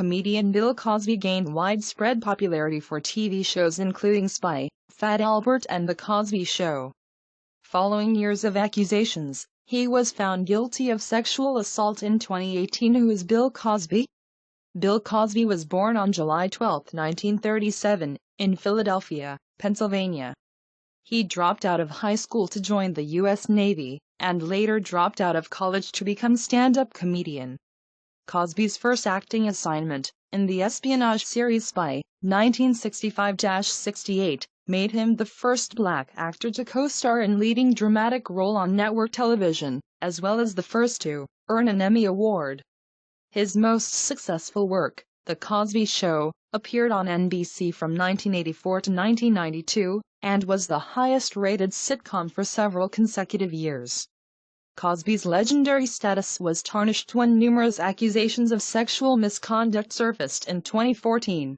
comedian Bill Cosby gained widespread popularity for TV shows including Spy, Fat Albert and The Cosby Show. Following years of accusations, he was found guilty of sexual assault in 2018. Who is Bill Cosby? Bill Cosby was born on July 12, 1937, in Philadelphia, Pennsylvania. He dropped out of high school to join the U.S. Navy, and later dropped out of college to become stand-up comedian. Cosby's first acting assignment, in the espionage series Spy, 1965-68, made him the first black actor to co-star in leading dramatic role on network television, as well as the first to earn an Emmy Award. His most successful work, The Cosby Show, appeared on NBC from 1984 to 1992, and was the highest-rated sitcom for several consecutive years. Cosby's legendary status was tarnished when numerous accusations of sexual misconduct surfaced in 2014.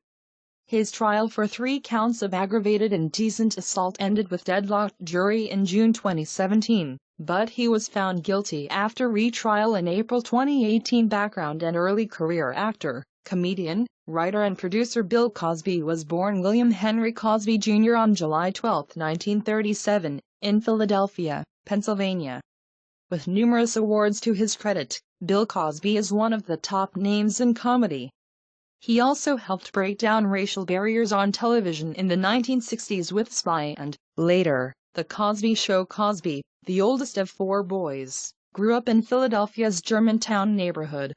His trial for 3 counts of aggravated indecent assault ended with deadlocked jury in June 2017, but he was found guilty after retrial in April 2018. Background and early career: actor, comedian, writer and producer Bill Cosby was born William Henry Cosby Jr. on July 12, 1937, in Philadelphia, Pennsylvania. With numerous awards to his credit, Bill Cosby is one of the top names in comedy. He also helped break down racial barriers on television in the 1960s with Spy and, later, The Cosby Show. Cosby, the oldest of 4 boys, grew up in Philadelphia's Germantown neighborhood.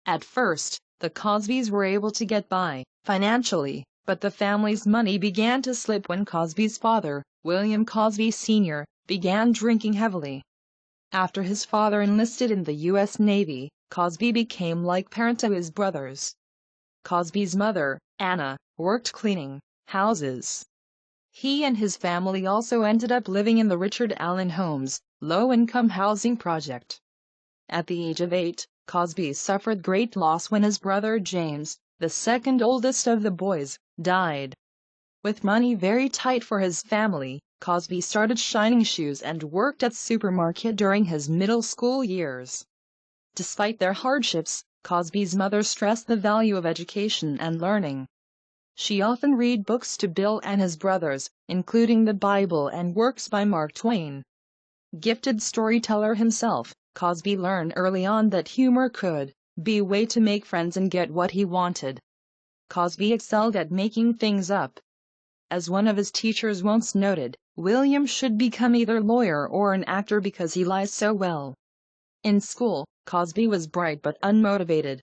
At first, the Cosbys were able to get by financially, but the family's money began to slip when Cosby's father, William Cosby Sr., began drinking heavily. After his father enlisted in the U.S. Navy, Cosby became like parent to his brothers. Cosby's mother, Anna, worked cleaning houses. He and his family also ended up living in the Richard Allen Homes, low-income housing project. At the age of 8, Cosby suffered great loss when his brother James, the second oldest of the boys, died. With money very tight for his family, Cosby started shining shoes and worked at supermarket during his middle school years. Despite their hardships, Cosby's mother stressed the value of education and learning. She often read books to Bill and his brothers, including the Bible and works by Mark Twain. Gifted storyteller himself, Cosby learned early on that humor could be a way to make friends and get what he wanted. Cosby excelled at making things up. As one of his teachers once noted, William should become either a lawyer or an actor because he lies so well. In school, Cosby was bright but unmotivated.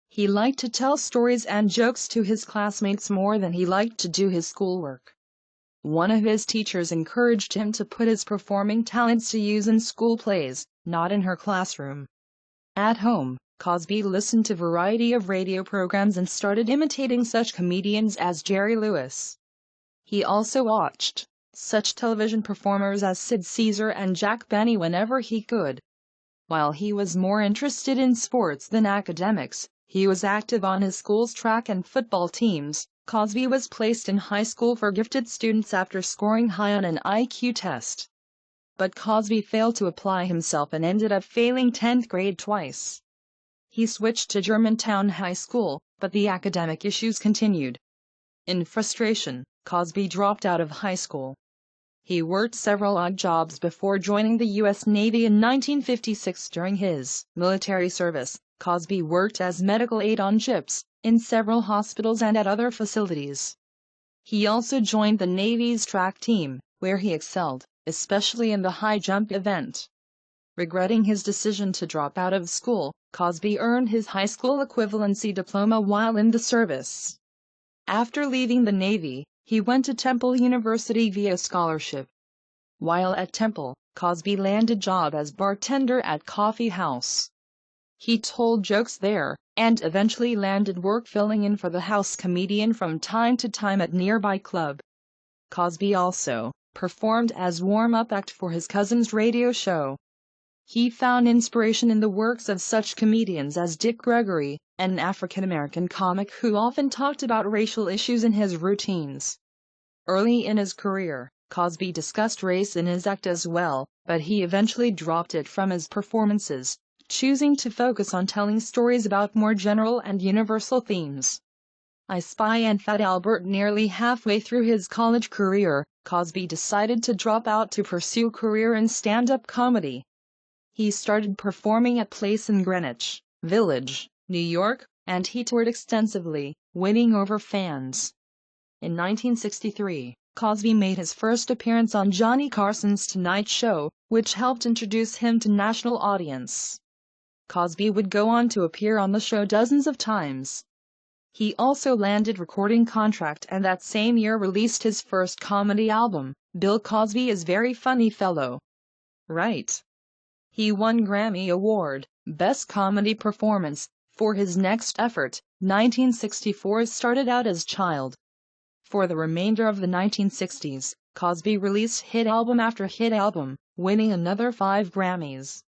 He liked to tell stories and jokes to his classmates more than he liked to do his schoolwork. One of his teachers encouraged him to put his performing talents to use in school plays, not in her classroom. At home, Cosby listened to a variety of radio programs and started imitating such comedians as Jerry Lewis. He also watched such television performers as Sid Caesar and Jack Benny whenever he could. While he was more interested in sports than academics, he was active on his school's track and football teams. Cosby was placed in high school for gifted students after scoring high on an IQ test. But Cosby failed to apply himself and ended up failing 10th grade twice. He switched to Germantown High School, but the academic issues continued. In frustration, Cosby dropped out of high school. He worked several odd jobs before joining the U.S. Navy in 1956. During his military service, Cosby worked as medical aid on ships, in several hospitals and at other facilities. He also joined the Navy's track team, where he excelled, especially in the high jump event. Regretting his decision to drop out of school, Cosby earned his high school equivalency diploma while in the service. After leaving the Navy, he went to Temple University via scholarship. While at Temple, Cosby landed a job as bartender at Coffee House. He told jokes there, and eventually landed work filling in for the house comedian from time to time at nearby club. Cosby also performed as warm-up act for his cousin's radio show. He found inspiration in the works of such comedians as Dick Gregory, an African-American comic who often talked about racial issues in his routines. Early in his career, Cosby discussed race in his act as well, but he eventually dropped it from his performances, choosing to focus on telling stories about more general and universal themes. I Spy and Fat Albert. Nearly halfway through his college career, Cosby decided to drop out to pursue a career in stand-up comedy. He started performing at plays in Greenwich Village, New York, and he toured extensively, winning over fans. In 1963, Cosby made his first appearance on Johnny Carson's Tonight Show, which helped introduce him to national audience. Cosby would go on to appear on the show dozens of times. He also landed recording contract and that same year released his first comedy album, Bill Cosby is Very Funny Fellow. Right. He won Grammy Award, Best Comedy Performance, for his next effort, 1964. Started out as Child. For the remainder of the 1960s, Cosby released hit album after hit album, winning another 5 Grammys.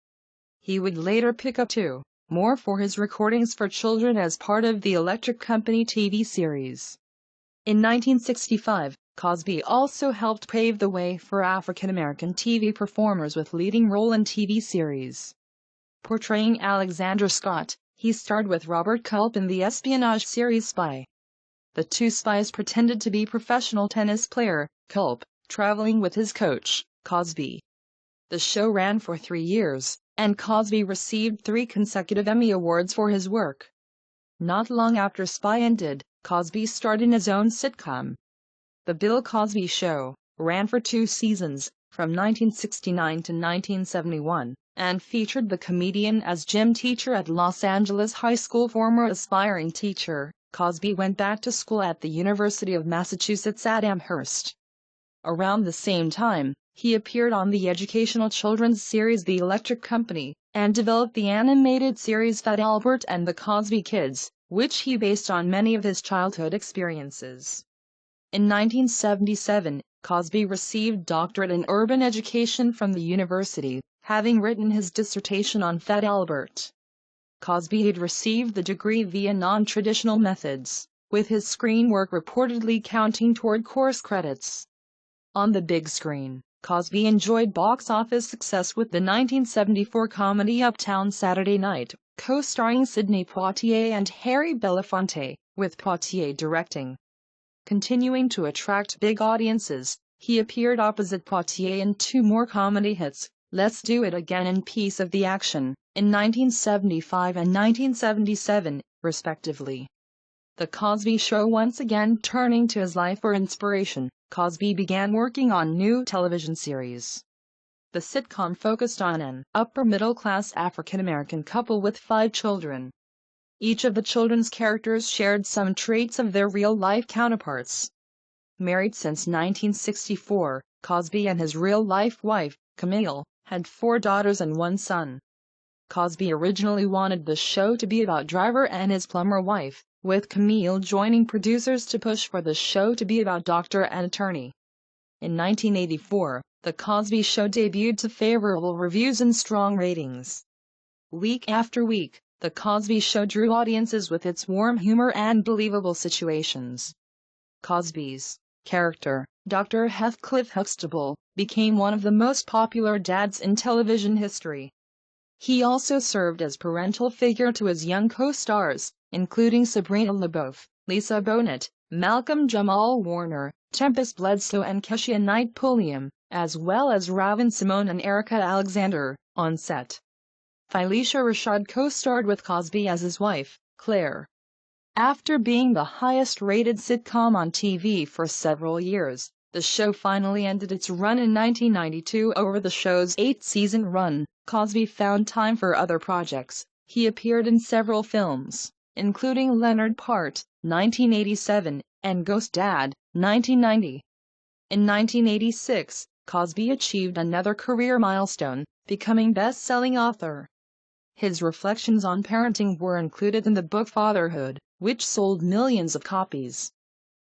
He would later pick up 2 more for his recordings for children as part of the Electric Company TV series. In 1965, Cosby also helped pave the way for African-American TV performers with leading role in TV series. Portraying Alexander Scott, he starred with Robert Culp in the espionage series Spy. The 2 spies pretended to be professional tennis player, Culp, traveling with his coach, Cosby. The show ran for 3 years, and Cosby received 3 consecutive Emmy Awards for his work. Not long after Spy ended, Cosby starred in his own sitcom. The Bill Cosby Show ran for 2 seasons, from 1969 to 1971, and featured the comedian as gym teacher at Los Angeles High School. Former aspiring teacher, Cosby went back to school at the University of Massachusetts at Amherst. Around the same time, he appeared on the educational children's series The Electric Company, and developed the animated series Fat Albert and the Cosby Kids, which he based on many of his childhood experiences. In 1977, Cosby received doctorate in urban education from the university, having written his dissertation on Fat Albert. Cosby had received the degree via non-traditional methods, with his screen work reportedly counting toward course credits. On the big screen, Cosby enjoyed box office success with the 1974 comedy Uptown Saturday Night, co-starring Sidney Poitier and Harry Belafonte, with Poitier directing. Continuing to attract big audiences, he appeared opposite Poitier in 2 more comedy hits, Let's Do It Again and Piece of the Action, in 1975 and 1977, respectively. The Cosby Show once again turning to his life for inspiration, Cosby began working on new television series. The sitcom focused on an upper-middle-class African-American couple with 5 children. Each of the children's characters shared some traits of their real-life counterparts. Married since 1964, Cosby and his real-life wife, Camille, had 4 daughters and 1 son. Cosby originally wanted the show to be about Driver and his plumber wife, with Camille joining producers to push for the show to be about doctor and attorney. In 1984, The Cosby Show debuted to favorable reviews and strong ratings. Week after week, The Cosby Show drew audiences with its warm humor and believable situations. Cosby's character, Dr. Heathcliff Huxtable, became one of the most popular dads in television history. He also served as parental figure to his young co-stars, including Sabrina LaBeouf, Lisa Bonet, Malcolm Jamal Warner, Tempest Bledsoe and Keshia Knight Pulliam, as well as Raven Simone and Erica Alexander, on set. Phylicia Rashad co-starred with Cosby as his wife, Claire. After being the highest-rated sitcom on TV for several years, the show finally ended its run in 1992. Over the show's 8-season run, Cosby found time for other projects. He appeared in several films, including Leonard Part, 1987, and Ghost Dad, 1990. In 1986, Cosby achieved another career milestone, becoming best-selling author. His reflections on parenting were included in the book Fatherhood, which sold millions of copies.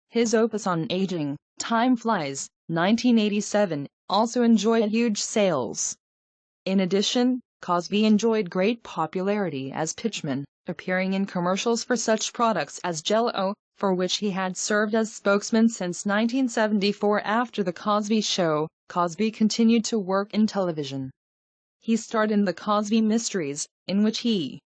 His opus on aging, Time Flies, 1987, also enjoyed huge sales. In addition, Cosby enjoyed great popularity as pitchman, appearing in commercials for such products as Jell-O, for which he had served as spokesman since 1974. After The Cosby Show, Cosby continued to work in television. He starred in The Cosby Mysteries, in which he